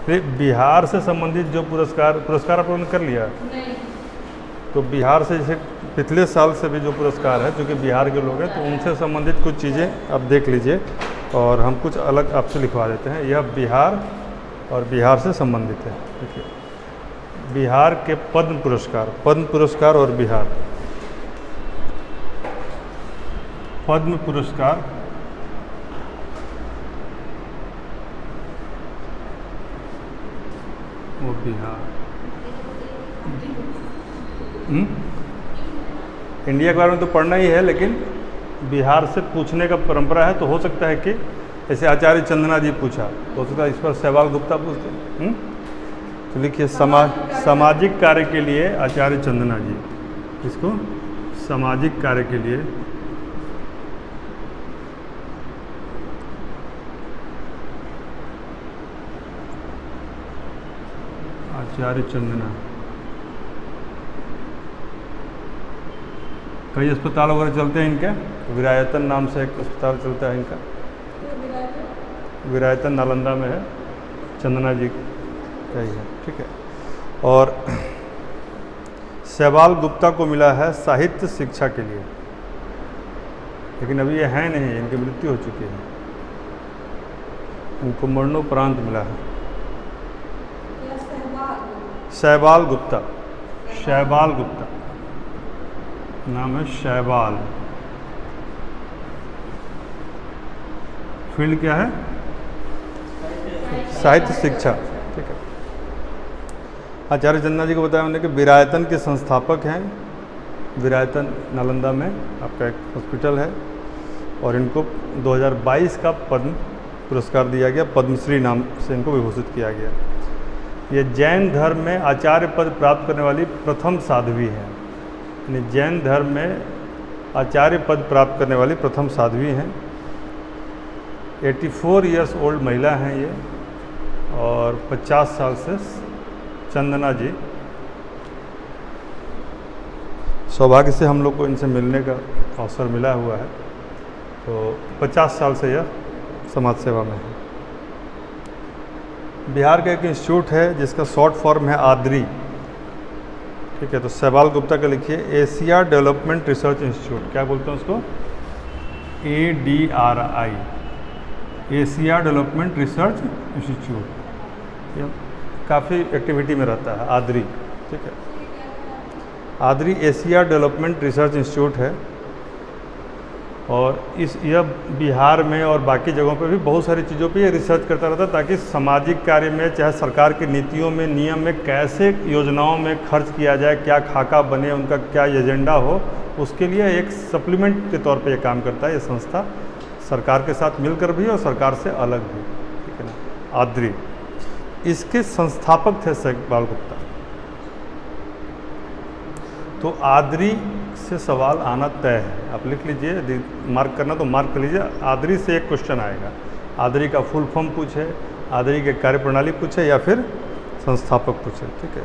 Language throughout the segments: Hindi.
फिर बिहार से संबंधित जो पुरस्कार आप लोगों ने कर लिया? नहीं। तो बिहार से जैसे पिछले साल से भी जो पुरस्कार है, क्योंकि बिहार के लोग हैं, तो उनसे संबंधित कुछ चीज़ें आप देख लीजिए और हम कुछ अलग आपसे लिखवा देते हैं। यह बिहार और बिहार से संबंधित है। देखिए, बिहार के पद्म पुरस्कार और बिहार पद्म पुरस्कार वो बिहार। इंडिया के बारे में तो पढ़ना ही है, लेकिन बिहार से पूछने का परंपरा है, तो हो सकता है कि जैसे आचार्य चंदना जी पूछा, तो हो सकता है इस पर सहवाग गुप्ता पूछते। तो लिखिए सामाजिक कार्य के लिए आचार्य चंदना जी, इसको सामाजिक कार्य के लिए आचार्य चंदना। कई अस्पताल वगैरह चलते हैं इनके, विरायतन नाम से एक अस्पताल चलता है इनका, विरायतन नालंदा में है, चंदना जी का ही है, ठीक है। और सहवाग गुप्ता को मिला है साहित्य शिक्षा के लिए, लेकिन अभी ये हैं नहीं, इनकी मृत्यु हो चुकी है, इनको मरणोपरांत मिला है। सहवाग गुप्ता नाम है, शैवाल। फील्ड क्या है? साहित्य शिक्षा, ठीक है। आचार्य चंदना जी को बताया मैंने कि विरायतन के संस्थापक हैं, विरायतन नालंदा में आपका एक हॉस्पिटल है, और इनको 2022 का पद्म पुरस्कार दिया गया, पद्मश्री नाम से इनको विभूषित किया गया। ये जैन धर्म में आचार्य पद प्राप्त करने वाली प्रथम साध्वी हैं, यानी जैन धर्म में आचार्य पद प्राप्त करने वाली प्रथम साध्वी हैं। 84 इयर्स ओल्ड महिला हैं ये, और 50 साल से चंदना जी। सौभाग्य से हम लोग को इनसे मिलने का अवसर मिला हुआ है, तो 50 साल से यह समाज सेवा में है। बिहार का एक इंस्टीट्यूट है जिसका शॉर्ट फॉर्म है आद्री, ठीक है। तो सहवाग गुप्ता का लिखिए एशिया डेवलपमेंट रिसर्च इंस्टीट्यूट, क्या बोलते हैं उसको? ADRI, Asia development research institute. ये काफ़ी एक्टिविटी में रहता है आद्री, ठीक है। ADRI Asia development research institute है, और यह बिहार में और बाकी जगहों पे भी बहुत सारी चीज़ों पे ये रिसर्च करता रहता है, ताकि सामाजिक कार्य में, चाहे सरकार की नीतियों में, नियम में कैसे योजनाओं में खर्च किया जाए, क्या खाका बने, उनका क्या एजेंडा हो, उसके लिए एक सप्लीमेंट के तौर पे ये काम करता है ये संस्था, सरकार के साथ मिलकर भी और सरकार से अलग भी, ठीक है ना। आद्री, इसके संस्थापक थे सहवाग गुप्ता। तो आद्री से सवाल आना तय है, आप लिख लीजिए, मार्क करना तो मार्क कर लीजिए। आद्री से एक क्वेश्चन आएगा, आद्री का फुल फॉर्म पूछे, आद्री के कार्यप्रणाली पूछे, या फिर संस्थापक पूछे, ठीक है।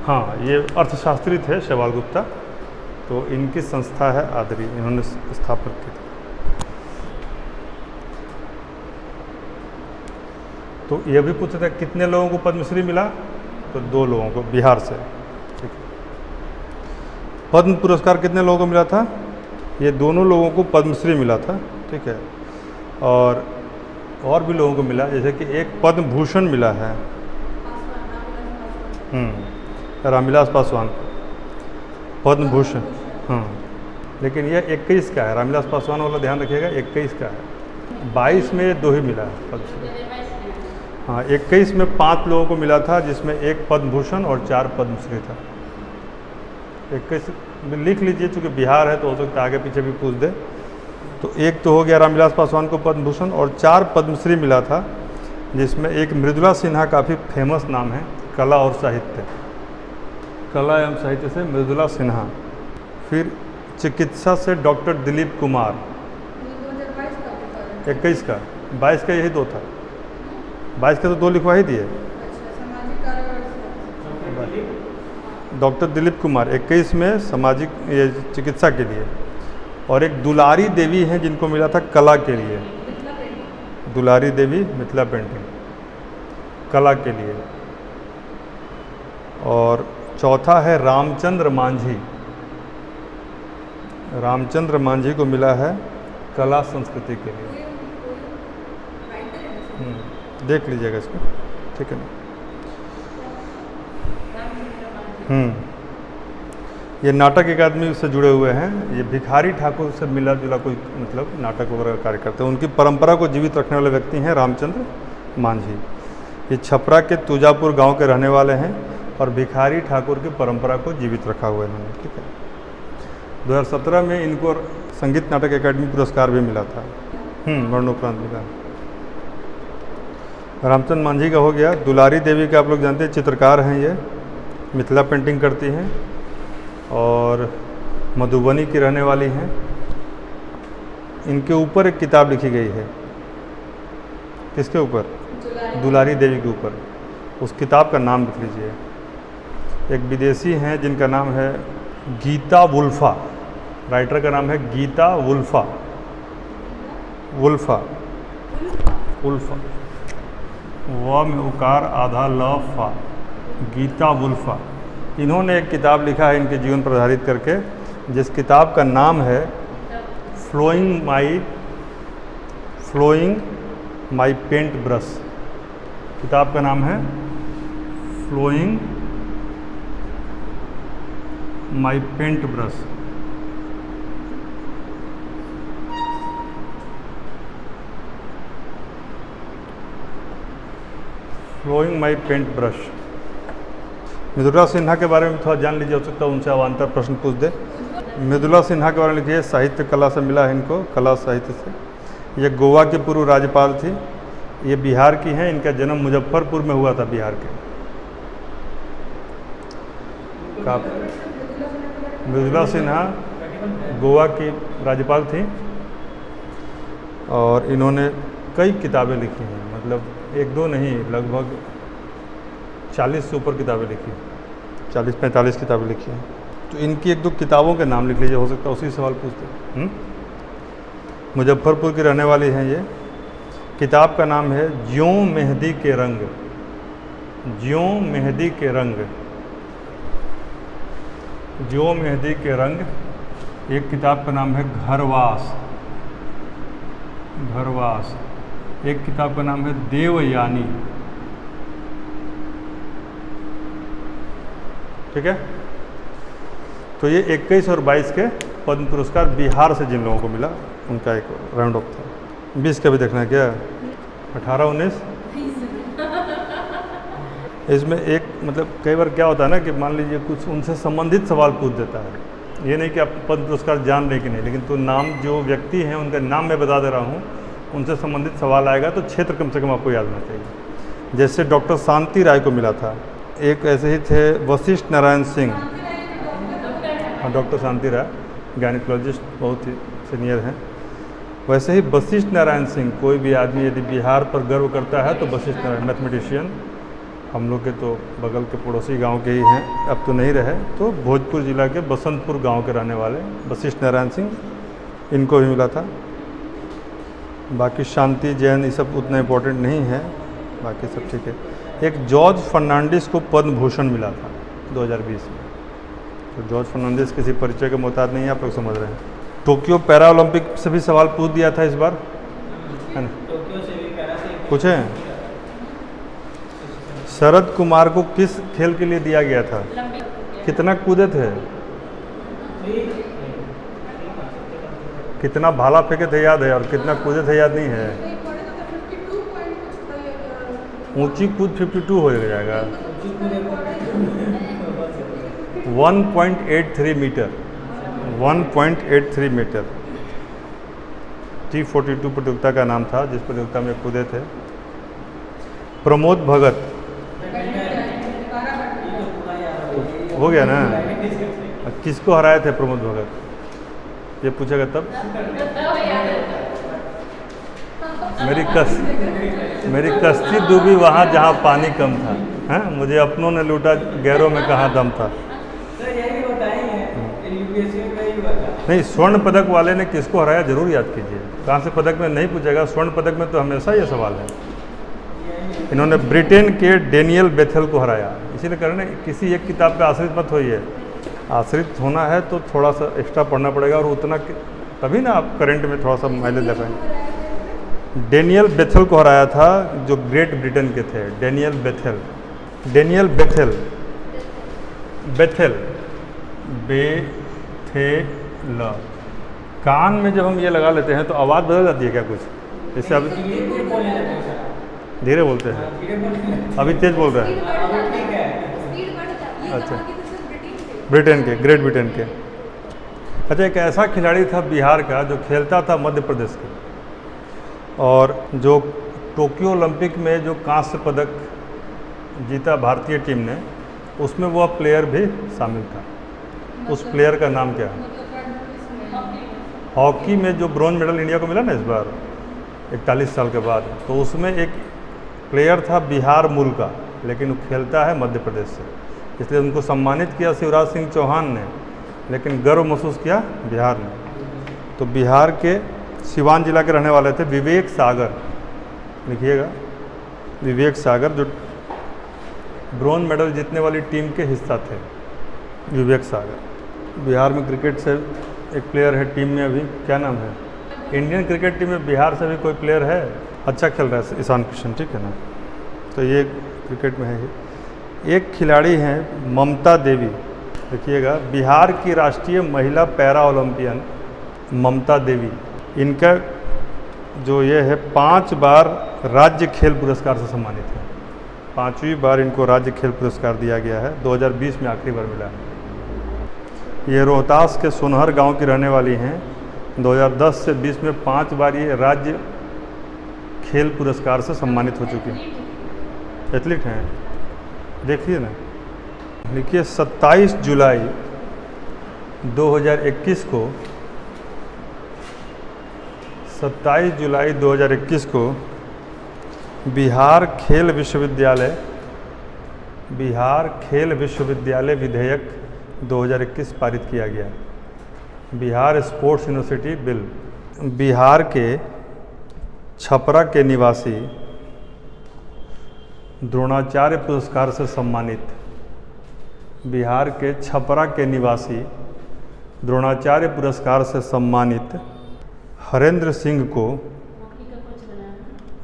हाँ, ये अर्थशास्त्री थे सहवाग गुप्ता, तो इनकी संस्था है आद्री, इन्होंने स्थापित की थी। तो ये भी पूछा था कितने लोगों को पद्मश्री मिला, तो 2 लोगों को, बिहार से, ठीक है। पद्म पुरस्कार कितने लोगों को मिला था? ये दोनों लोगों को पद्मश्री मिला था, ठीक है। और भी लोगों को मिला, जैसे कि एक पद्म भूषण मिला है रामविलास पासवान को, पद्म भूषण। हाँ, लेकिन यह 21 का है, रामविलास पासवान वाला ध्यान रखिएगा, 21 का है। 22 में 2 ही मिला है पद्मश्री। हाँ, 21 में 5 लोगों को मिला था, जिसमें 1 पद्म भूषण और 4 पद्मश्री था। 21 लिख लीजिए, चूँकि बिहार है तो हो सकता है आगे पीछे भी पूछ दे। तो एक तो हो गया रामविलास पासवान को पद्म भूषण, और 4 पद्मश्री मिला था, जिसमें एक मृदुला सिन्हा, काफ़ी फेमस नाम है कला और साहित्य, कला एवं साहित्य से मृदुला सिन्हा। फिर चिकित्सा से डॉक्टर दिलीप कुमार, 21 का, 22 का यही 2 था, 22 का तो 2 लिखवा ही दिए। डॉक्टर दिलीप कुमार 21 में सामाजिक ये चिकित्सा के लिए, और एक दुलारी देवी हैं जिनको मिला था कला के लिए, दुलारी देवी मिथिला पेंटिंग। कला के लिए। और चौथा है रामचंद्र मांझी। रामचंद्र मांझी को मिला है कला संस्कृति के लिए। देख लीजिएगा इसको, ठीक है ना। ये नाटक अकादमी से जुड़े हुए हैं। ये भिखारी ठाकुर से मिला जुला कोई मतलब नाटक वगैरह का कार्य करते हैं। उनकी परंपरा को जीवित रखने वाले व्यक्ति हैं रामचंद्र मांझी। ये छपरा के तुजापुर गांव के रहने वाले हैं और भिखारी ठाकुर की परंपरा को जीवित रखा हुआ है इन्होंने, ठीक है। 2017 में इनको संगीत नाटक अकादमी पुरस्कार भी मिला था, मरणोपरांत मिला। रामचंद्र मांझी का हो गया। दुलारी देवी का आप लोग जानते हैं, चित्रकार हैं ये, मिथिला पेंटिंग करती हैं और मधुबनी की रहने वाली हैं। इनके ऊपर एक किताब लिखी गई है। किसके ऊपर? दुलारी देवी के ऊपर। उस किताब का नाम लिख लीजिए। एक विदेशी हैं जिनका नाम है गीता वुल्फा। राइटर का नाम है गीता वुल्फा। वुल्फा वुल्फा व में उकार आधा ल फा, गीता वुल्फा। इन्होंने एक किताब लिखा है इनके जीवन पर आधारित करके, जिस किताब का नाम है फ्लोइंग माई पेंट ब्रश। किताब का नाम है फ्लोइंग माई पेंट ब्रश। फ्लोइंग माई पेंट ब्रश। मृदुला सिन्हा के बारे में थोड़ा जान लीजिए, हो सकता है उनसे अवान्तर प्रश्न पूछ दे। मृदुला सिन्हा के बारे में लिखिए। साहित्य कला से मिला है इनको, कला साहित्य से। ये गोवा की पूर्व राज्यपाल थी। ये बिहार की हैं। इनका जन्म मुजफ्फरपुर में हुआ था, बिहार के। मृदुला सिन्हा गोवा की राज्यपाल थी और इन्होंने कई किताबें लिखी हैं, मतलब एक दो नहीं, लगभग 40 से ऊपर किताबें लिखी, 40-45 किताबें लिखी हैं। तो इनकी एक दो किताबों के नाम लिख लीजिए, हो सकता है उसी सवाल पूछते। मुजफ्फरपुर की रहने वाली हैं ये। किताब का नाम है ज्यों मेहंदी के रंग। ज्यों मेहंदी के रंग। ज्यों मेहंदी के रंग। एक किताब का नाम है घरवास। घरवास। एक किताब का नाम है देवयानी। ठीक है। तो ये 21 और 22 के पद्म पुरस्कार बिहार से जिन लोगों को मिला उनका एक राउंड अप था। 20 का भी देखना है क्या? 18-19। इसमें एक मतलब कई बार क्या होता है ना कि मान लीजिए कुछ उनसे संबंधित सवाल पूछ देता है। ये नहीं कि आप पद्म पुरस्कार जान रहे कि नहीं, लेकिन तो नाम जो व्यक्ति हैं उनका नाम मैं बता दे रहा हूँ, उनसे संबंधित सवाल आएगा तो क्षेत्र कम से कम आपको याद होना चाहिए। जैसे डॉक्टर शांति राय को मिला था। एक ऐसे ही थे वशिष्ठ नारायण सिंह। हाँ, डॉक्टर शांति राय गायनिकोलॉजिस्ट, बहुत ही सीनियर हैं। वैसे ही वशिष्ठ नारायण सिंह, कोई भी आदमी यदि बिहार पर गर्व करता है तो वशिष्ठ नारायण, मैथमेटिशियन, हम लोग के तो बगल के पड़ोसी गांव के ही हैं, अब तो नहीं रहे। तो भोजपुर जिला के बसंतपुर गांव के रहने वाले वशिष्ठ नारायण सिंह, इनको भी मिला था। बाकी शांति जैन ये सब उतना इम्पोर्टेंट नहीं है, बाकी सब ठीक है। एक जॉर्ज फर्नांडिस को पद्म भूषण मिला था 2020 में। तो जॉर्ज फर्नांडिस किसी परिचय के मोहताज नहीं है, आप लोग समझ रहे हैं। टोक्यो पैरा ओलंपिक से भी सवाल पूछ दिया था इस बार, है ना? पूछे? शरद कुमार को किस खेल के लिए दिया गया था? कितना कूदे थे? कितना भाला फेंके थे याद है, और कितना कूदे थे याद नहीं है। ऊंची कूद 52 हो जाएगा। 1.83 मीटर। 1.83 मीटर। T42 प्रतियोगिता का नाम था जिस प्रतियोगिता में कूदे थे। प्रमोद भगत हो गया ना? किसको हराए थे प्रमोद भगत? ये पूछेगा तब। मेरी कश्ती डूबी वहाँ जहाँ पानी कम था, हैं? मुझे अपनों ने लूटा, गैरों में कहाँ दम था। नहीं, स्वर्ण पदक वाले ने किसको हराया जरूर याद कीजिए। कहाँ से पदक में नहीं पूछेगा, स्वर्ण पदक में तो हमेशा ये सवाल है। इन्होंने ब्रिटेन के डेनियल बेथेल को हराया। इसीलिए कह रहे हैं किसी एक किताब पे आश्रित मत होइए, आश्रित होना है तो थोड़ा सा एक्स्ट्रा पढ़ना पड़ेगा और उतना तभी ना आप करंट में थोड़ा सा माइलेज ले पाएंगे। डेनियल बेथेल को हराया था जो ग्रेट ब्रिटेन के थे। Daniel Bethell, Daniel Bethell, Bethell Bethell. कान में जब हम ये लगा लेते हैं तो आवाज़ बदल जाती है क्या कुछ? जैसे अब धीरे बोलते हैं, अभी तेज बोल रहे हैं। अच्छा, ब्रिटेन के, ग्रेट ब्रिटेन के। अच्छा, एक ऐसा खिलाड़ी था बिहार का जो खेलता था मध्य प्रदेश के, और जो टोक्यो ओलंपिक में जो कांस्य पदक जीता भारतीय टीम ने, उसमें वह प्लेयर भी शामिल था। उस प्लेयर का नाम क्या है? हॉकी में जो ब्रॉन्ज मेडल इंडिया को मिला ना इस बार 41 साल के बाद, तो उसमें एक प्लेयर था बिहार मूल का, लेकिन वो खेलता है मध्य प्रदेश से, इसलिए उनको सम्मानित किया शिवराज सिंह चौहान ने, लेकिन गर्व महसूस किया बिहार ने। तो बिहार के सिवान जिला के रहने वाले थे विवेक सागर, लिखिएगा विवेक सागर, जो ब्रॉन्ज मेडल जीतने वाली टीम के हिस्सा थे। विवेक सागर बिहार में क्रिकेट से एक प्लेयर है टीम में, अभी क्या नाम है? इंडियन क्रिकेट टीम में बिहार से भी कोई प्लेयर है? अच्छा खेल रहा है ईशान किशन, ठीक है ना। तो ये क्रिकेट में है। एक खिलाड़ी हैं ममता देवी, देखिएगा बिहार की राष्ट्रीय महिला पैरा ओलंपियन ममता देवी। इनका जो ये है 5 बार राज्य खेल पुरस्कार से सम्मानित है। 5वीं बार इनको राज्य खेल पुरस्कार दिया गया है, 2020 में आखिरी बार मिला है। ये रोहतास के सोनहर गांव की रहने वाली हैं। 2010 से 20 में 5 बार ये राज्य खेल पुरस्कार से सम्मानित हो चुकी हैं। एथलीट हैं, देखिए ना, लिखिए 27 जुलाई 2021 को 27 जुलाई 2021 को बिहार खेल विश्वविद्यालय विधेयक 2021 पारित किया गया। Bihar sports university bill. Bihar के छपरा के निवासी द्रोणाचार्य पुरस्कार से सम्मानित, बिहार के छपरा के निवासी द्रोणाचार्य पुरस्कार से सम्मानित हरेंद्र सिंह को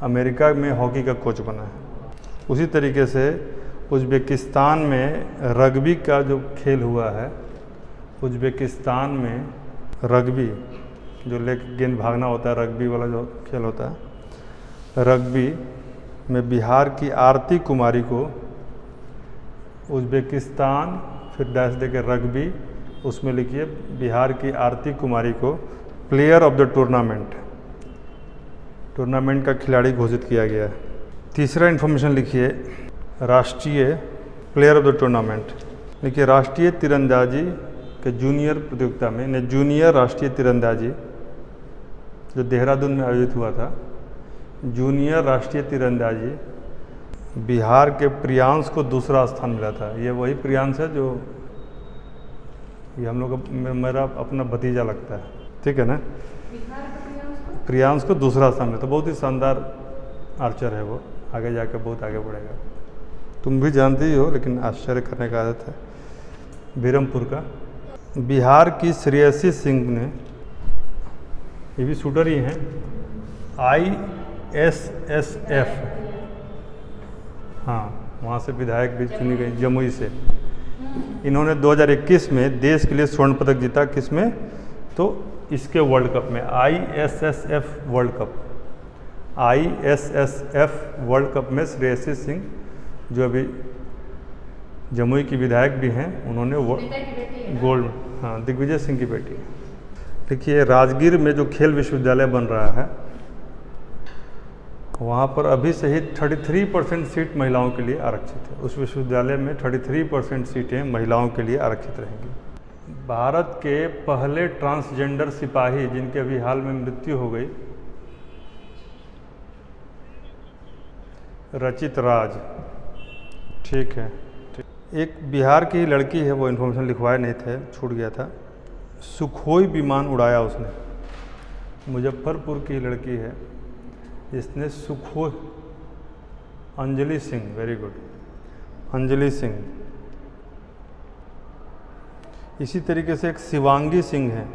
अमेरिका में हॉकी का कोच बना है। उसी तरीके से उज़्बेकिस्तान में रग्बी का जो खेल हुआ है, उज़्बेकिस्तान में रग्बी जो लेके गेंद भागना होता है, रग्बी वाला जो खेल होता है, रग्बी में बिहार की आरती कुमारी को उज़्बेकिस्तान, फिर डैश देके रग्बी, उसमें लिखिए बिहार की आरती कुमारी को प्लेयर ऑफ द टूर्नामेंट का खिलाड़ी घोषित किया गया है। तीसरा इन्फॉर्मेशन लिखिए राष्ट्रीय प्लेयर ऑफ द टूर्नामेंट। देखिए राष्ट्रीय तीरंदाजी के जूनियर प्रतियोगिता में, जूनियर राष्ट्रीय तीरंदाजी जो देहरादून में आयोजित हुआ था, जूनियर राष्ट्रीय तीरंदाजी बिहार के प्रियांश को दूसरा स्थान मिला था। ये वही प्रियांश है जो ये हम लोग का मेरा अपना भतीजा लगता है, ठीक है ना। प्रियांश को दूसरा स्थान मिला था। बहुत ही शानदार आर्चर है वो, आगे जाकर बहुत आगे बढ़ेगा। तुम भी जानते ही हो, लेकिन आश्चर्य करने का आदत है। बीरमपुर का बिहार की श्रेयसी सिंह ने, ये भी शूटर ही हैं, ISSF, हाँ वहाँ से विधायक भी चुनी गई जमुई से। इन्होंने 2021 में देश के लिए स्वर्ण पदक जीता। किसमें? तो इसके वर्ल्ड कप में, ISSF world cup, ISSF world cup में श्रेयसी सिंह जो अभी जमुई की विधायक भी हैं, उन्होंने गोल्ड, हाँ दिग्विजय सिंह की बेटी। देखिए राजगीर में जो खेल विश्वविद्यालय बन रहा है, वहाँ पर अभी से ही 33% सीट महिलाओं के लिए आरक्षित है। उस विश्वविद्यालय में 33% सीटें महिलाओं के लिए आरक्षित रहेंगी। भारत के पहले ट्रांसजेंडर सिपाही जिनके अभी हाल में मृत्यु हो गई, रचित राज, ठीक है। एक बिहार की ही लड़की है, वो इन्फॉर्मेशन लिखवाए नहीं थे, छूट गया था। सुखोई विमान उड़ाया उसने, मुजफ्फरपुर की लड़की है, इसने अंजलि सिंह, वेरी गुड, अंजलि सिंह। इसी तरीके से एक शिवांगी सिंह है,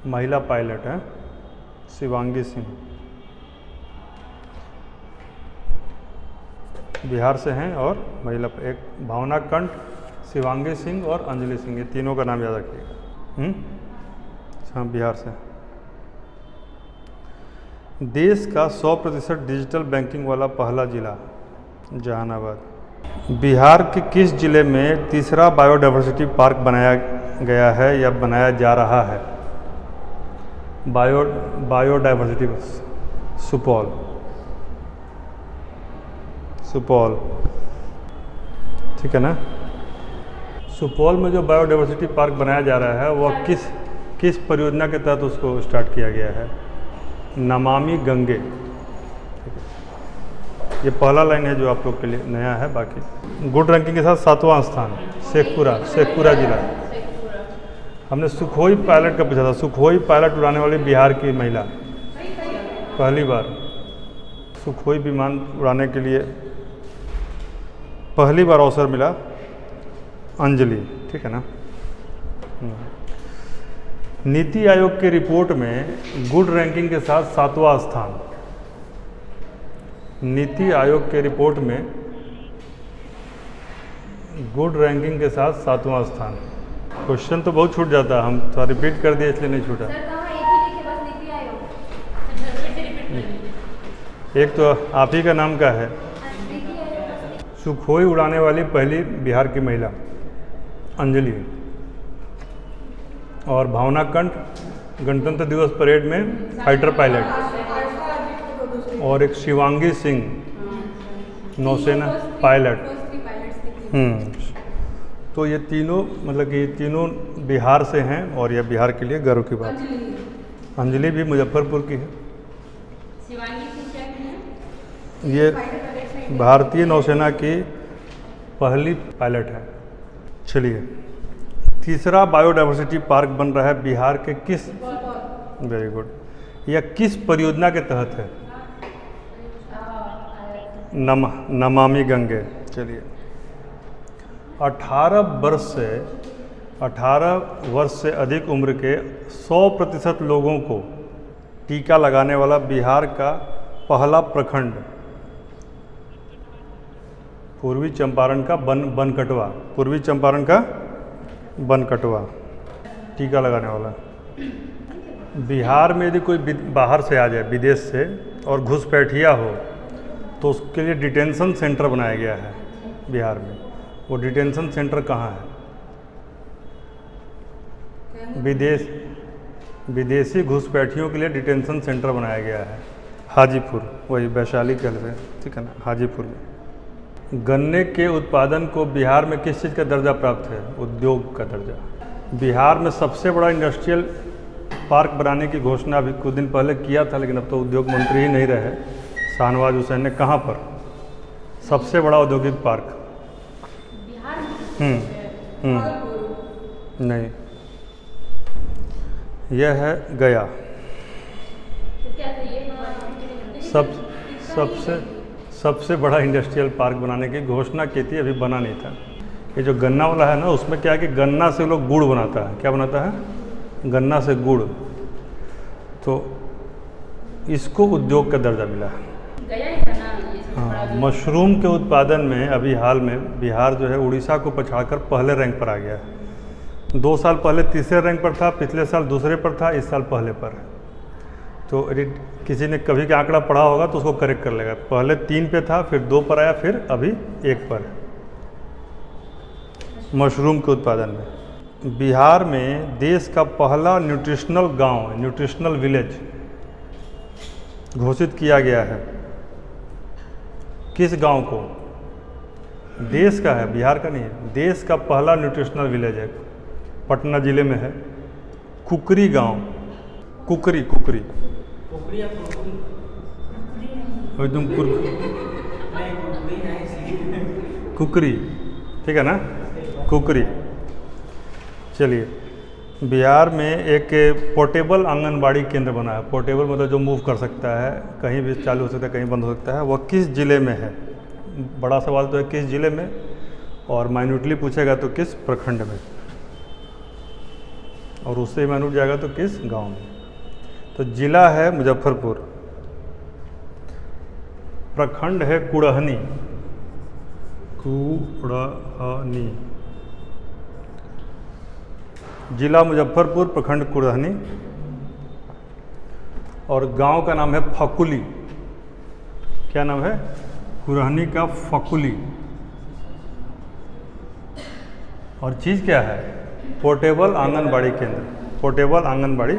महिला पायलट है, शिवांगी सिंह, बिहार से हैं और महिला। एक भावना कंठ, शिवांगी सिंह और अंजलि सिंह, ये तीनों का नाम याद रखिएगा। हाँ, बिहार से। देश का 100% डिजिटल बैंकिंग वाला पहला जिला जहानाबाद। बिहार के किस जिले में तीसरा बायोडायवर्सिटी पार्क बनाया गया है या बनाया जा रहा है? बायोडायवर्सिटी, सुपौल, सुपौल, ठीक है ना। सुपौल में जो बायोडायवर्सिटी पार्क बनाया जा रहा है वह किस परियोजना के तहत उसको स्टार्ट किया गया है? नमामि गंगे। ये पहला लाइन है जो आप लोग के लिए नया है। बाकी गुड रैंकिंग के साथ 7वां स्थान शेखपुरा जिला। हमने सुखोई पायलट का पूछा था। सुखोई पायलट उड़ाने वाली बिहार की महिला, पहली बार सुखोई विमान उड़ाने के लिए पहली बार अवसर मिला अंजलि, ठीक है ना। नीति आयोग की रिपोर्ट में गुड रैंकिंग के साथ 7वां स्थान। नीति आयोग के रिपोर्ट में गुड रैंकिंग के साथ 7वां स्थान। क्वेश्चन तो बहुत छूट जाता है, हम थोड़ा रिपीट कर दिए इसलिए नहीं छूटा। एक तो आप ही का नाम का है। सुखोई उड़ाने वाली पहली बिहार की महिला अंजलि, और भावना कंठ गणतंत्र दिवस परेड में फाइटर पायलट, और एक शिवांगी सिंह नौसेना पायलट। तो ये तीनों, मतलब कि ये तीनों बिहार से हैं और यह बिहार के लिए गर्व की बात है। अंजलि भी मुजफ्फरपुर की है। ये भारतीय नौसेना की पहली पायलट है। चलिए, तीसरा बायोडायवर्सिटी पार्क बन रहा है बिहार के किस, वेरी गुड, यह किस परियोजना के तहत है? नमामि गंगे। चलिए, 18 वर्ष से अधिक उम्र के 100% लोगों को टीका लगाने वाला बिहार का पहला प्रखंड पूर्वी चंपारण का बनकटवा, पूर्वी चंपारण का बनकटवा, टीका लगाने वाला। बिहार में यदि कोई बाहर से आ जाए, विदेश से, और घुसपैठिया हो तो उसके लिए डिटेंशन सेंटर बनाया गया है बिहार में। वो डिटेंशन सेंटर कहाँ है? विदेशी घुसपैठियों के लिए डिटेंशन सेंटर बनाया गया है हाजीपुर, वही वैशाली कल से, ठीक है ना, हाजीपुर में। गन्ने के उत्पादन को बिहार में किस चीज़ का दर्जा प्राप्त है? उद्योग का दर्जा। बिहार में सबसे बड़ा इंडस्ट्रियल पार्क बनाने की घोषणा अभी कुछ दिन पहले किया था, लेकिन अब तो उद्योग मंत्री ही नहीं रहे शाहनवाज हुसैन ने। कहाँ पर सबसे बड़ा औद्योगिक पार्क? नहीं, यह है गया। सबसे बड़ा इंडस्ट्रियल पार्क बनाने की घोषणा की थी, अभी बना नहीं था। ये जो गन्ना वाला है ना, उसमें क्या है कि गन्ना से लोग गुड़ बनाता है। क्या बनाता है? गन्ना से गुड़। तो इसको उद्योग का दर्जा मिला है। हाँ, मशरूम के उत्पादन में अभी हाल में बिहार जो है उड़ीसा को पछाड़कर पहले रैंक पर आ गया है। 2 साल पहले तीसरे रैंक पर था, पिछले साल दूसरे पर था, इस साल पहले पर है। तो किसी ने कभी का आंकड़ा पढ़ा होगा तो उसको करेक्ट कर लेगा। पहले 3 पे था, फिर 2 पर आया, फिर अभी 1 पर है मशरूम के उत्पादन में। बिहार में देश का पहला न्यूट्रिशनल गांव, न्यूट्रिशनल विलेज घोषित किया गया है। किस गांव को? देश का है, बिहार का नहीं है। देश का पहला न्यूट्रिशनल विलेज है, पटना जिले में है, कुकरी गांव। कुकरी एकदम कुकरी, ठीक है ना, कुकरी। चलिए, बिहार में एक पोर्टेबल आंगनबाड़ी केंद्र बना है। पोर्टेबल मतलब जो मूव कर सकता है, कहीं भी चालू हो सकता है, कहीं बंद हो सकता है। वह किस ज़िले में है? बड़ा सवाल तो है किस ज़िले में, और माइन्यूटली पूछेगा तो किस प्रखंड में, और उससे माइन्यूट जाएगा तो किस गांव में। तो जिला है मुजफ्फरपुर, प्रखंड है कुड़हनी, कुड़हनी, जिला मुजफ्फरपुर, प्रखंड कुड़हनी, और गांव का नाम है फकुली। क्या नाम है? कुड़हनी का फकुली। और चीज़ क्या है? पोर्टेबल आंगनबाड़ी केंद्र, पोर्टेबल आंगनबाड़ी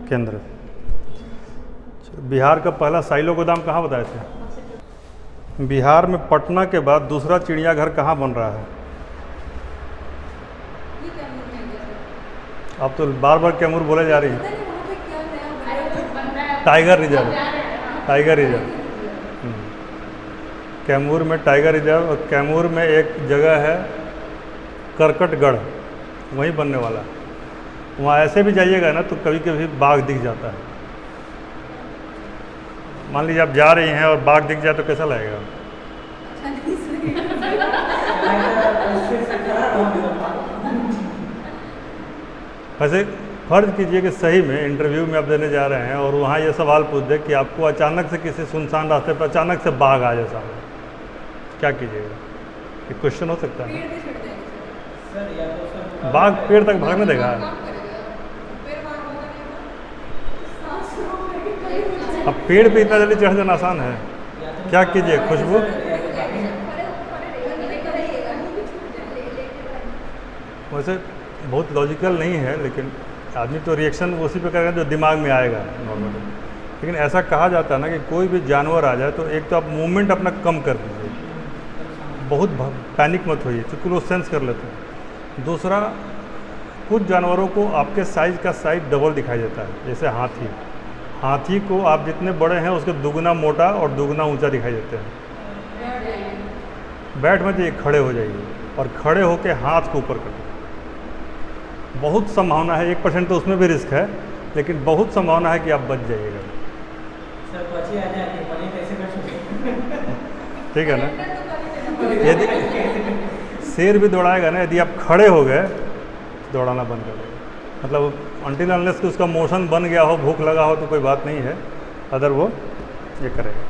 केंद्र। बिहार का पहला साइलो गोदाम कहाँ बताए थे? बिहार में पटना के बाद दूसरा चिड़ियाघर कहाँ बन रहा है? आप तो बार बार कैमूर बोले जा रही हैं। Tiger reserve, tiger reserve. Kaimur में टाइगर रिजर्व, और कैमूर में एक जगह है करकटगढ़, वहीं बनने वाला है। वहाँ ऐसे भी जाइएगा ना तो कभी कभी बाघ दिख जाता है। मान लीजिए आप जा रही हैं और बाघ दिख जाए तो कैसा लगेगा? वैसे फर्ज कीजिए कि सही में इंटरव्यू में आप देने जा रहे हैं और वहाँ ये सवाल पूछ दे कि आपको अचानक से किसी सुनसान रास्ते पर अचानक से बाघ आ जाए सामने, क्या कीजिएगा? ये क्वेश्चन हो सकता है। बाघ पेड़ तक भागने देगा? अब पेड़ पे इतना जल्दी चढ़ जाना आसान है? क्या कीजिए? खुशबू? वैसे बहुत लॉजिकल नहीं है, लेकिन आदमी तो रिएक्शन उसी पे करेगा जो दिमाग में आएगा नॉर्मली। लेकिन ऐसा कहा जाता है ना कि कोई भी जानवर आ जाए तो एक तो आप मूवमेंट अपना कम कर दीजिए, बहुत पैनिक मत होइए, क्योंकि वो सेंस कर लेते हैं। दूसरा, कुछ जानवरों को आपके साइज़ का साइज डबल दिखाई देता है, जैसे हाथी। हाथी को आप जितने बड़े हैं उसके दुगना मोटा और दुगना ऊंचा दिखाई देते हैं। बैठ मत जाइए, खड़े हो जाइए, और खड़े होकर हाथ को ऊपर कर। बहुत संभावना है, 1% तो उसमें भी रिस्क है, लेकिन बहुत संभावना है कि आप बच जाइएगा। ठीक है ना? यदि शेर भी दौड़ाएगा ना, यदि आप खड़े हो गए दौड़ाना बंद कर देगा। मतलब अनटिल अनलेस कि उसका मोशन बन गया हो, भूख लगा हो तो कोई बात नहीं है, अदर वो ये करेगा।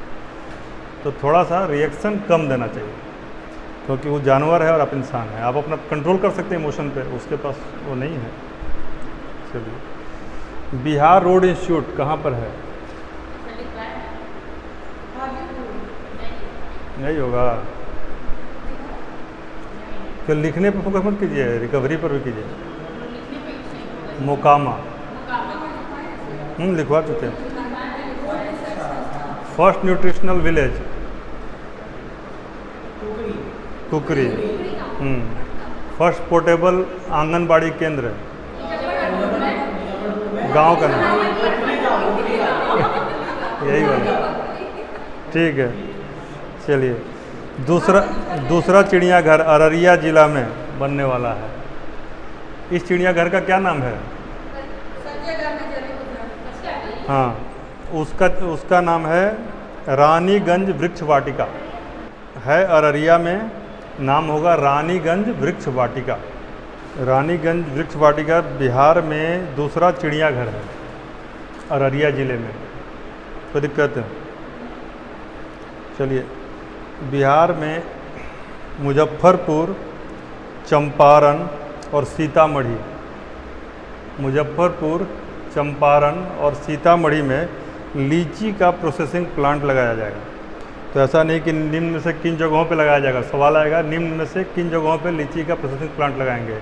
तो थोड़ा सा रिएक्शन कम देना चाहिए, क्योंकि वो जानवर है और आप इंसान हैं। आप अपना कंट्रोल कर सकते हैं इमोशन पे, उसके पास वो नहीं है। चलिए, बिहार रोड इंस्टीट्यूट कहाँ पर है? नहीं होगा, तो लिखने पर फोकस मत कीजिए, रिकवरी पर भी कीजिए। मोकामा लिखवा चुके हैं। फर्स्ट न्यूट्रिशनल विलेज कुकरी। फर्स्ट पोर्टेबल आंगनबाड़ी केंद्र, गांव का नाम यही वाला। ठीक है, चलिए। दूसरा चिड़ियाघर अररिया जिला में बनने वाला है। इस चिड़ियाघर का क्या नाम है? हाँ, उसका नाम है रानीगंज वृक्ष वाटिका है। अररिया में नाम होगा रानीगंज वृक्ष वाटिका। रानीगंज वृक्ष वाटिका बिहार में दूसरा चिड़ियाघर है, अररिया ज़िले में। कोई दिक्कत है? चलिए, बिहार में मुजफ्फरपुर, चंपारण और सीतामढ़ी, मुजफ्फरपुर, चंपारण और सीतामढ़ी में लीची का प्रोसेसिंग प्लांट लगाया जाएगा। तो ऐसा नहीं कि निम्न में से किन जगहों पे लगाया जाएगा, सवाल आएगा निम्न में से किन जगहों पे लीची का प्रोसेसिंग प्लांट लगाएंगे।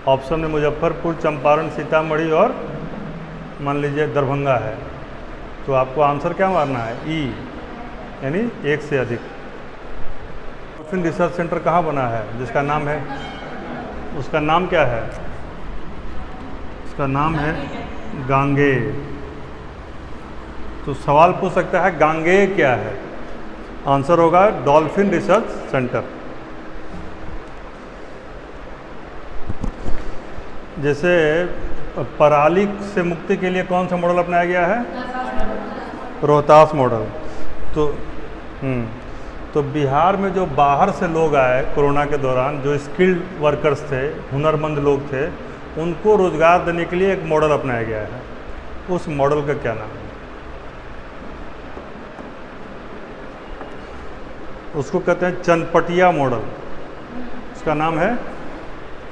ऑप्शन में मुजफ्फरपुर, चंपारण, सीतामढ़ी और मान लीजिए दरभंगा है। तो आपको आंसर क्या मारना है? ई, यानी एक से अधिक। डॉल्फिन रिसर्च सेंटर कहाँ बना है जिसका नाम है? उसका नाम क्या है? उसका नाम है गांगे। तो सवाल पूछ सकता है गांगे क्या है? आंसर होगा डॉल्फिन रिसर्च सेंटर। जैसे पराली से मुक्ति के लिए कौन सा मॉडल अपनाया गया है? रोहतास मॉडल। तो बिहार में जो बाहर से लोग आए कोरोना के दौरान, जो स्किल्ड वर्कर्स थे, हुनरमंद लोग थे, उनको रोज़गार देने के लिए एक मॉडल अपनाया गया है। उस मॉडल का क्या नाम है? उसको कहते हैं चनपटिया मॉडल। उसका नाम है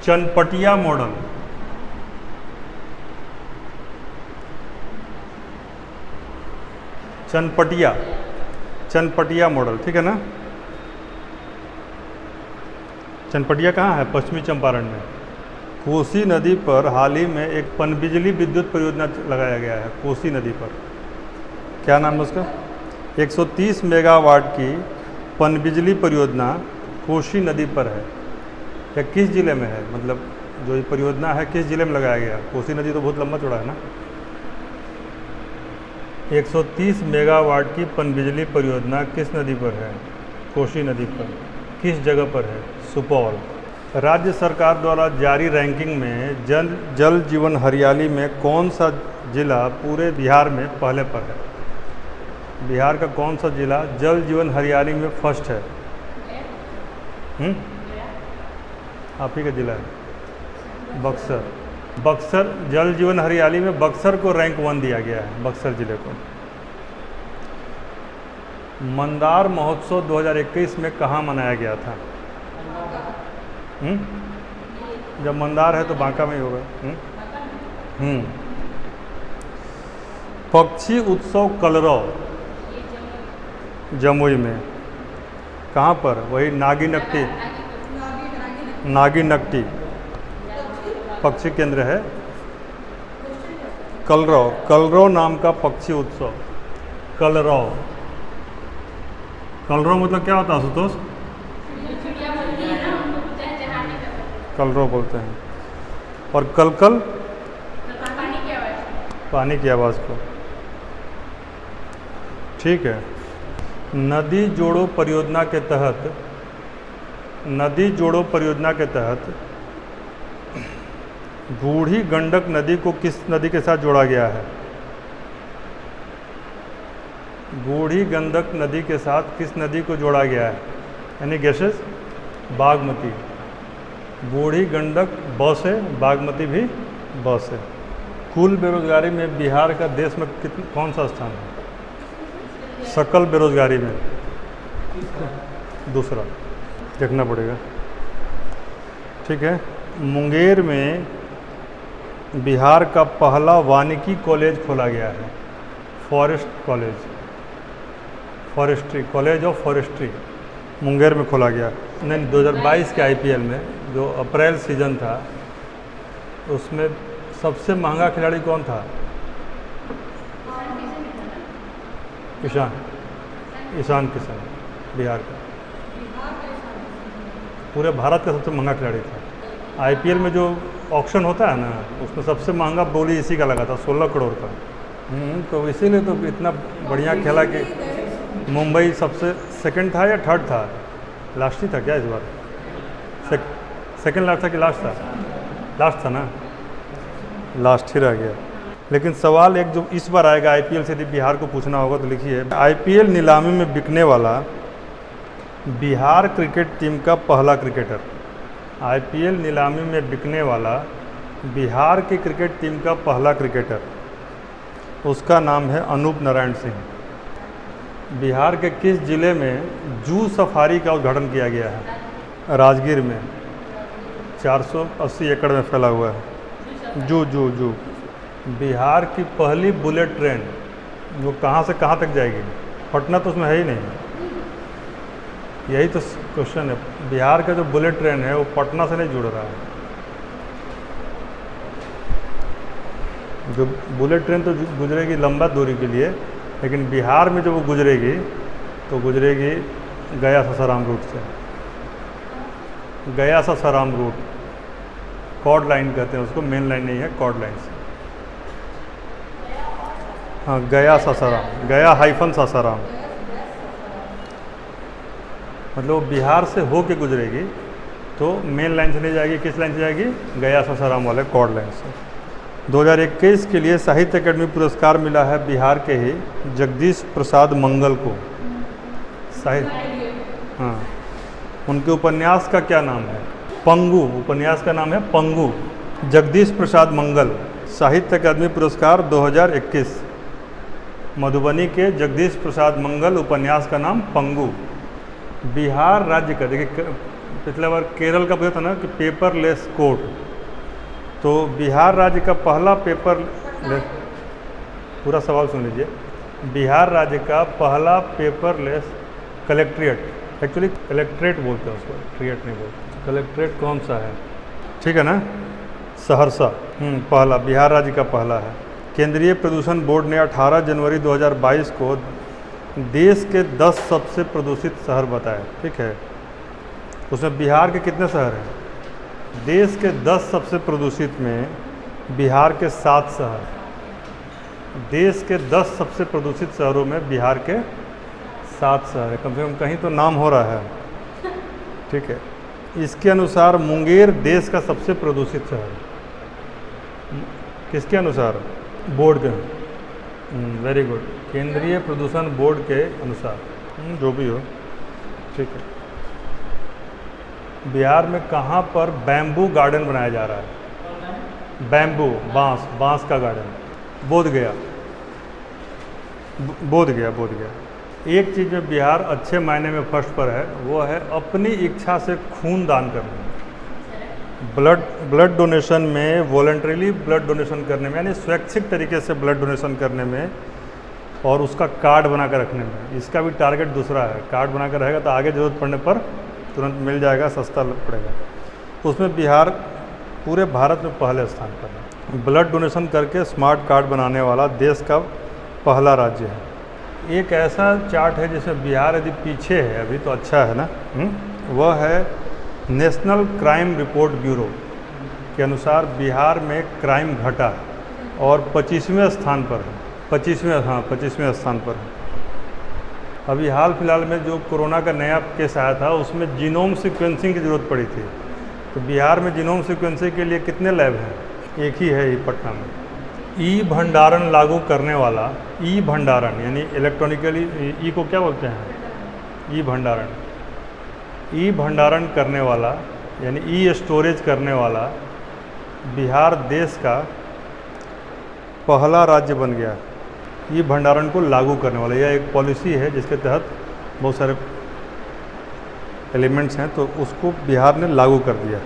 चनपटिया मॉडल। चनपटिया मॉडल, ठीक है ना। चनपटिया कहाँ है? पश्चिमी चंपारण में। कोसी नदी पर हाल ही में एक पनबिजली विद्युत परियोजना लगाया गया है। कोसी नदी पर क्या नाम है उसका? 130 मेगावाट की पनबिजली परियोजना कोसी नदी पर है। या किस जिले में है? मतलब जो ये परियोजना है किस जिले में लगाया गया? कोसी नदी तो बहुत लंबा चौड़ा है ना। 130 मेगावाट की पनबिजली परियोजना किस नदी पर है? कोसी नदी पर। किस जगह पर है? सुपौल। राज्य सरकार द्वारा जारी रैंकिंग में जल जीवन हरियाली में कौन सा जिला पूरे बिहार में पहले पर है? बिहार का कौन सा जिला जल जीवन हरियाली में फर्स्ट है? आप ही का जिला है बक्सर। बक्सर जल जीवन हरियाली में बक्सर को रैंक 1 दिया गया है, बक्सर जिले को। मंदार महोत्सव 2021 में कहाँ मनाया गया था? जब मंदार है तो बांका में ही होगा। पक्षी उत्सव कलरव जमुई में कहाँ पर? वही नागिनट्टी पक्षी केंद्र है। कलरव नाम का पक्षी उत्सव। कलरव मतलब क्या होता है आशुतोष? कलरव बोलते हैं। और कलकल पानी की आवाज़ को, ठीक है। नदी जोड़ो परियोजना के तहत बूढ़ी गंडक नदी को किस नदी के साथ जोड़ा गया है? बूढ़ी गंडक नदी के साथ किस नदी को जोड़ा गया है? यानी गेसेस? बागमती। बूढ़ी गंडक ब से, बागमती भी ब से। कुल बेरोजगारी में बिहार का देश में कौन सा स्थान है? सकल बेरोजगारी में दूसरा, देखना पड़ेगा, ठीक है। मुंगेर में बिहार का पहला वानिकी कॉलेज खोला गया है। Forestry college of forestry Munger में खोला गया। नहीं, 2022 के IPL में जो अप्रैल सीजन था उसमें सबसे महंगा खिलाड़ी कौन था? ईशान किशन, बिहार का। पूरे भारत का सबसे महंगा खिलाड़ी था। IPL में जो ऑक्शन होता है ना, उसमें सबसे महंगा बोली इसी का लगा था, 16 करोड़ का। तो इसीलिए तो इतना बढ़िया खेला कि मुंबई सबसे सेकंड था या थर्ड था? लास्ट ही था क्या इस बार? सेकंड लास्ट था कि लास्ट था? लास्ट था ना, लास्ट ही रह गया। लेकिन सवाल एक जो इस बार आएगा IPL से, यदि बिहार को पूछना होगा तो लिखिए, IPL नीलामी में बिकने वाला बिहार क्रिकेट टीम का पहला क्रिकेटर। IPL नीलामी में बिकने वाला बिहार की क्रिकेट टीम का पहला क्रिकेटर, उसका नाम है अनूप नारायण सिंह। बिहार के किस जिले में जू सफारी का उद्घाटन किया गया है? राजगीर में। 480 एकड़ में फैला हुआ है जू। बिहार की पहली बुलेट ट्रेन वो कहाँ से कहाँ तक जाएगी? पटना तो उसमें है ही नहीं। यही तो क्वेश्चन है। बिहार का जो बुलेट ट्रेन है वो पटना से नहीं जुड़ रहा है। जो बुलेट ट्रेन तो गुजरेगी लंबा दूरी के लिए, लेकिन बिहार में जब वो गुजरेगी तो गुजरेगी गया सासाराम रूट से। गया सासाराम रूट, कॉर्ड लाइन कहते हैं उसको, मेन लाइन नहीं है, कॉर्ड लाइन से। हाँ, गया सासाराम, गया हाइफन सासाराम, मतलब वो बिहार से हो के गुजरेगी तो मेन लाइन से नहीं जाएगी, किस लाइन से जाएगी? गया सासाराम वाले कॉर्ड लाइन से। 2021 के लिए साहित्य अकादमी पुरस्कार मिला है बिहार के ही जगदीश प्रसाद मंगल को। साहित्य, हाँ, उनके उपन्यास का क्या नाम है? पंगु, उपन्यास का नाम है पंगु। जगदीश प्रसाद मंगल, साहित्य अकादमी पुरस्कार 2021। मधुबनी के जगदीश प्रसाद मंगल, उपन्यास का नाम पंगु। बिहार राज्य का, देखिए पिछले बार केरल का पूछा था ना कि पेपरलेस कोर्ट, तो बिहार राज्य का पहला पेपरलेस, पूरा सवाल सुन लीजिए, बिहार राज्य का पहला पेपरलेस कलेक्ट्रेट, एक्चुअली कलेक्ट्रेट बोलते हैं उसको, ट्रिएट नहीं बोलते, कलेक्ट्रेट कौन सा है, ठीक है ना, सहरसा, पहला, बिहार राज्य का पहला है। केंद्रीय प्रदूषण बोर्ड ने 18 जनवरी 2022 को देश के 10 सबसे प्रदूषित शहर बताए, ठीक है। उसमें बिहार के कितने शहर हैं? देश के 10 सबसे प्रदूषित में बिहार के 7 शहर, देश के 10 सबसे प्रदूषित शहरों में बिहार के 7 शहर है, कम से कम कहीं तो नाम हो रहा है, ठीक है। इसके अनुसार मुंगेर देश का सबसे प्रदूषित शहर, किसके अनुसार? बोर्ड के, वेरी गुड, केंद्रीय प्रदूषण बोर्ड के अनुसार, जो भी हो, ठीक है। बिहार में कहाँ पर बैम्बू गार्डन बनाया जा रहा है? बैम्बू, बांस, बांस का गार्डन, बोधगया, बोधगया, बोधगया। एक चीज़ में बिहार अच्छे मायने में फर्स्ट पर है, वो है अपनी इच्छा से खून दान करना, ब्लड डोनेशन में, वॉलंटरीली ब्लड डोनेशन करने में, यानी स्वैच्छिक तरीके से ब्लड डोनेशन करने में, और उसका कार्ड बना कर रखने में। इसका भी टारगेट दूसरा है, कार्ड बना कर रहेगा तो आगे ज़रूरत पड़ने पर तुरंत मिल जाएगा, सस्ता पड़ेगा। तो उसमें बिहार पूरे भारत में पहले स्थान पर है। ब्लड डोनेशन करके स्मार्ट कार्ड बनाने वाला देश का पहला राज्य है। एक ऐसा चार्ट है जिसमें बिहार यदि पीछे है, अभी तो अच्छा है ना, वह है नेशनल क्राइम रिपोर्ट ब्यूरो के अनुसार बिहार में क्राइम घटा और 25वें स्थान पर है, 25वें स्थान पर है। अभी हाल फिलहाल में जो कोरोना का नया केस आया था उसमें जीनोम सीक्वेंसिंग की ज़रूरत पड़ी थी, तो बिहार में जीनोम सीक्वेंसिंग के लिए कितने लैब हैं? एक ही है, ये पटना में। ई भंडारण लागू करने वाला, ई भंडारण यानी इलेक्ट्रॉनिकली, ई को क्या बोलते हैं? ई भंडारण, ई भंडारण करने वाला यानी ई स्टोरेज करने वाला बिहार देश का पहला राज्य बन गया। ई भंडारण को लागू करने वाला, यह एक पॉलिसी है जिसके तहत बहुत सारे एलिमेंट्स हैं, तो उसको बिहार ने लागू कर दिया।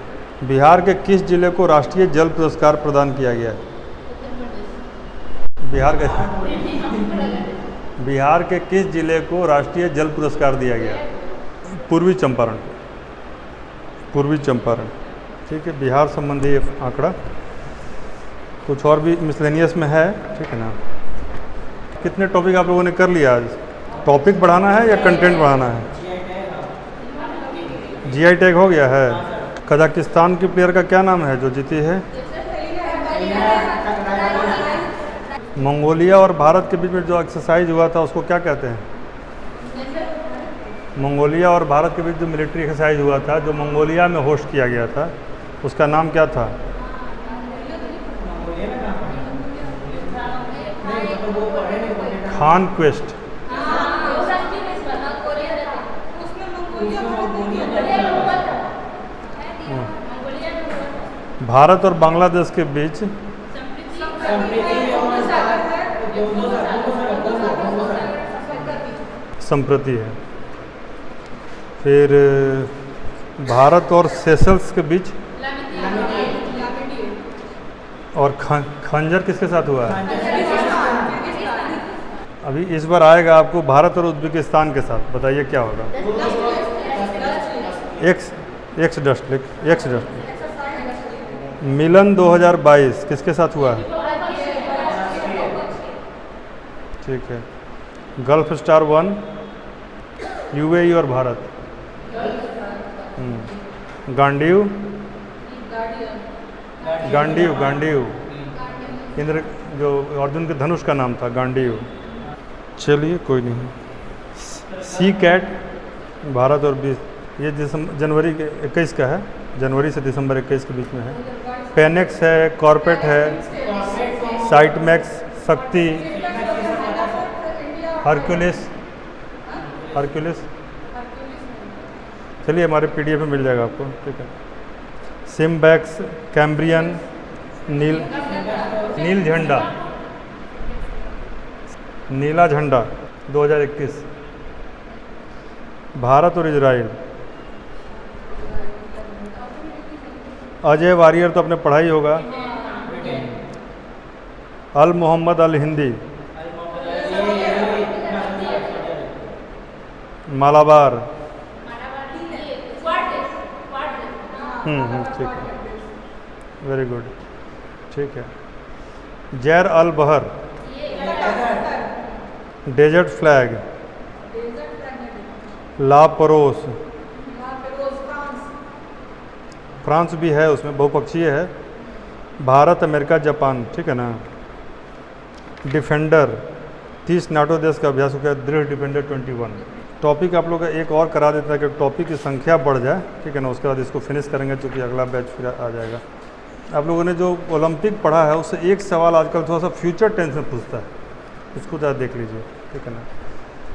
बिहार के किस जिले को राष्ट्रीय जल पुरस्कार प्रदान किया गया है? बिहार के किस जिले को राष्ट्रीय जल पुरस्कार दिया गया? पूर्वी चंपारण, पूर्वी चंपारण, ठीक है। बिहार संबंधी आंकड़ा, कुछ और भी मिसलेनियस में है, ठीक है ना। कितने टॉपिक आप लोगों ने कर लिया आज? टॉपिक बढ़ाना है या कंटेंट बढ़ाना है? जीआई टैग हो गया है। कजाकिस्तान की प्लेयर का क्या नाम है जो जीती है? मंगोलिया और भारत के बीच में जो एक्सरसाइज हुआ था उसको क्या कहते हैं? मंगोलिया और भारत के बीच जो मिलिट्री एक्सरसाइज हुआ था, जो मंगोलिया में होस्ट किया गया था, उसका नाम क्या था? खान क्वेस्ट। भारत और बांग्लादेश के बीच संप्रति है। फिर भारत और सेशल्स के बीच, और खंजर किसके साथ हुआ है? अभी इस बार आएगा आपको भारत और उज्बेकिस्तान के साथ, बताइए क्या होगा? X dust. मिलन 2022 किसके साथ हुआ है? ठीक है। गल्फ स्टार 1, यूएई और भारत। गांडीव, इंद्र, जो अर्जुन के धनुष का नाम था, गांडीव। चलिए कोई नहीं। सी कैट भारत और 20, ये जनवरी के 21 का है, जनवरी से दिसंबर 21 के बीच में है। पेनेक्स है, कॉर्पेट है, साइटमैक्स, शक्ति, हरक्यूलिस। चलिए हमारे पीडीएफ में मिल जाएगा आपको, ठीक है। सिम्बैक्स, कैम्ब्रियन, नील झंडा, नीला झंडा 2021। भारत और इजराइल। अजय वारियर तो आपने पढ़ा ही होगा। अल मोहम्मद अल हिंदी, मालाबार। ठीक है, वेरी गुड, ठीक है। जैर अल बहर, डेजर्ट फ्लैग, ला परोस, फ्रांस भी है उसमें, बहुपक्षीय है। भारत, अमेरिका, जापान, ठीक है ना। डिफेंडर, 30 नाटो देश का अभ्यास हो गया। दृढ़ डिफेंडर 21। टॉपिक आप लोग का एक और करा देता है कि टॉपिक की संख्या बढ़ जाए, ठीक है ना। उसके बाद इसको फिनिश करेंगे क्योंकि अगला बैच फिर आ जाएगा। आप लोगों ने जो ओलंपिक पढ़ा है उससे एक सवाल आजकल थोड़ा सा फ्यूचर टेंस में पूछता है, उसको ज़रा देख लीजिए, ठीक है ना।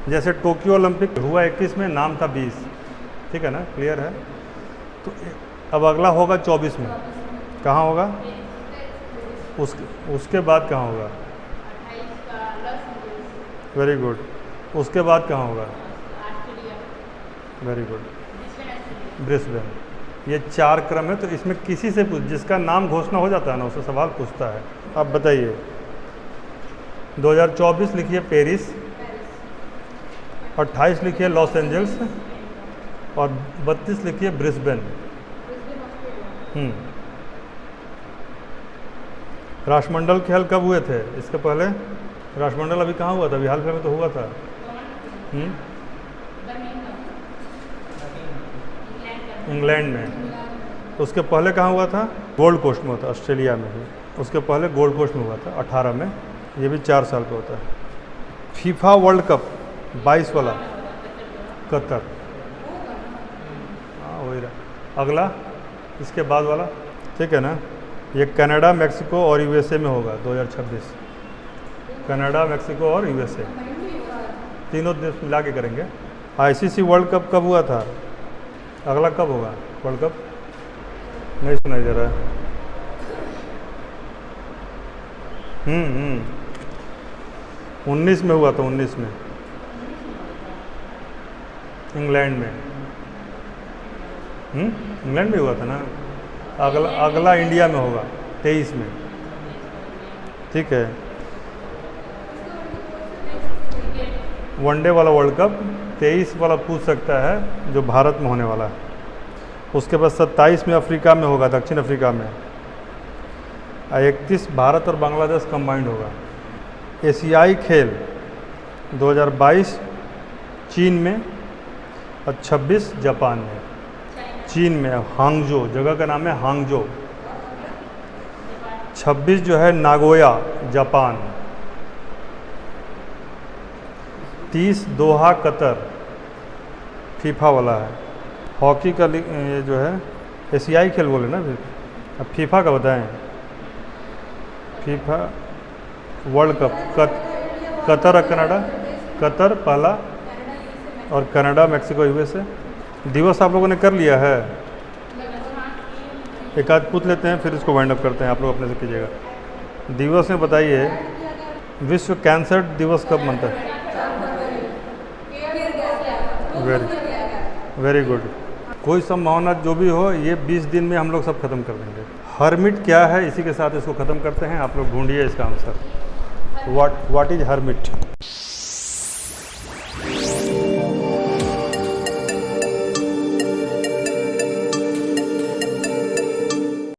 जैसे टोक्यो ओलंपिक हुआ 21 में, नाम था 20, ठीक है ना, क्लियर है। तो अब अगला होगा 24 में, कहाँ होगा? उसके बाद कहाँ होगा? Very good. उसके बाद कहाँ होगा? Very good, Brisbane. ये 4 क्रम है, तो इसमें किसी से पूछ, जिसका नाम घोषणा हो जाता है ना उससे सवाल पूछता है। अब बताइए, 2024 लिखिए पेरिस, 28 लिखिए लॉस एंजल्स और 32 लिखिए ब्रिस्बेन। राष्ट्रमंडल खेल कब हुए थे? इसके पहले राष्ट्रमंडल अभी कहाँ हुआ था? अभी हाल फिलहाल में तो हुआ था। इंग्लैंड में। तो उसके पहले कहाँ हुआ था? गोल्ड कोस्ट में हुआ था, ऑस्ट्रेलिया में ही। उसके पहले गोल्ड कोस्ट में हुआ था 18 में। ये भी 4 साल का होता है। फीफा वर्ल्ड कप 22 वाला कतर, हाँ वही रहा। अगला इसके बाद वाला, ठीक है ना। ये कनाडा, मेक्सिको और यूएसए में होगा 2026। कनाडा, मेक्सिको और यूएसए, तीनों देश मिला के करेंगे। आईसीसी वर्ल्ड कप कब हुआ था? अगला कब होगा वर्ल्ड कप? नहीं सुनाई दे रहा है। 19 में हुआ था, 19 में इंग्लैंड में। इंग्लैंड में हुआ था ना। अगला इंडिया में होगा 23 में, ठीक है। वनडे वाला वर्ल्ड कप 23 वाला पूछ सकता है जो भारत में होने वाला है। उसके बाद 27 में अफ्रीका में होगा, दक्षिण अफ्रीका में। 31 भारत और बांग्लादेश कंबाइंड होगा। एशियाई खेल 2022 चीन में और 26 जापान में। चीन में हांगजो, जगह का नाम है हांगजो। 26 जो है नागोया, जापान। 30 दोहा, कतर, फीफा वाला है। हॉकी का ये जो है एशियाई खेल बोले ना। फिर अब फीफा का बताएं। फीफा वर्ल्ड कप कतर और कनाडा। कतर पहला और कनाडा, मेक्सिको, यूएसए। दिवस आप लोगों ने कर लिया है? एक आध पूछ लेते हैं फिर इसको वाइंड अप करते हैं, आप लोग अपने से कीजिएगा। दिवस में बताइए, विश्व कैंसर दिवस कब मनता है? Very good. कोई संभावना जो भी हो, ये 20 दिन में हम लोग सब खत्म कर देंगे। हर्मिट क्या है, इसी के साथ इसको ख़त्म करते हैं। आप लोग ढूंढिए इसका आंसर। What is hermit?